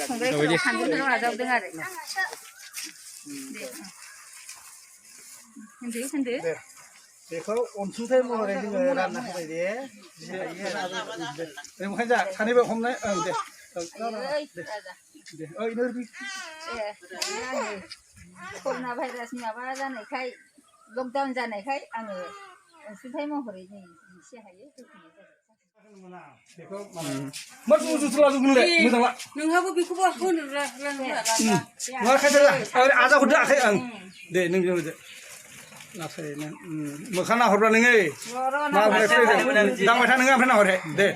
संग्रायफोराव सानद्रिफोराव आजावदों आरो होनदो बेखौ अनसुंथाइ महरै जोङो रानना होबाय दे ओंखायनो जा सानैबो हमनाय ओं दे दे ओइ नोर कर'ना भाइरासनि माबा जानायखाय लकडाउन जानायखाय आङो अनसुंथाइ महरै नै एसे हायो होफैनाय जाबाय बेखौ मा जुथुला जुगुनले मोजां ला नोंहाबो बेखौबो होनो मा खायदा आजा हरदो आखाय ओं दे नों जों लासैनो मोखां नाहरब्ला नोङो मा फैदों दांबाय था नोङो ओमफ्राय नाहरहे दे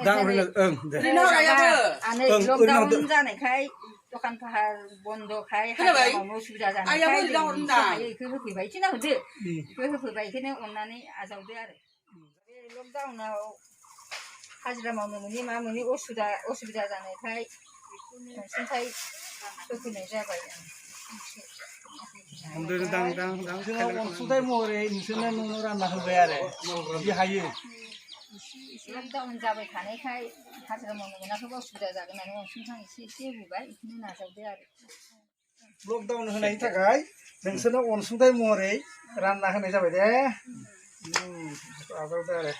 दांबाय ओं दे लकडाउन जानायखाय दखान फाहार बन्दखाय हाजिरामावनो उसुबिदा जानायखाय बेखौ होफैबाय थिना होदो बेखौ होफैबाय बेखौनो अननानै आजावदो आरो बे लकडाउनाव हाजिरा मावनो मोनि मा मोनि असुबिदा जानायखाय अनसुंथाइ होफैनाय जाबाय जोङो अनसुंथाइ महरै नोंसोरनो न' रानना होबाय आरो बिदि हायो लकडाउन जाबाय थानायखाय हाजिरा मावनो मोनाखैबा असुबिदा जागोन होननानै अनसुंथाइ एसे होबाय बेखौनो नाजावदो आरो लकडाउन होनायनि थाखाय नोंसोरनो अनसुंथाइ महरै रानना होनाय जाबाय दे आजावदो आरो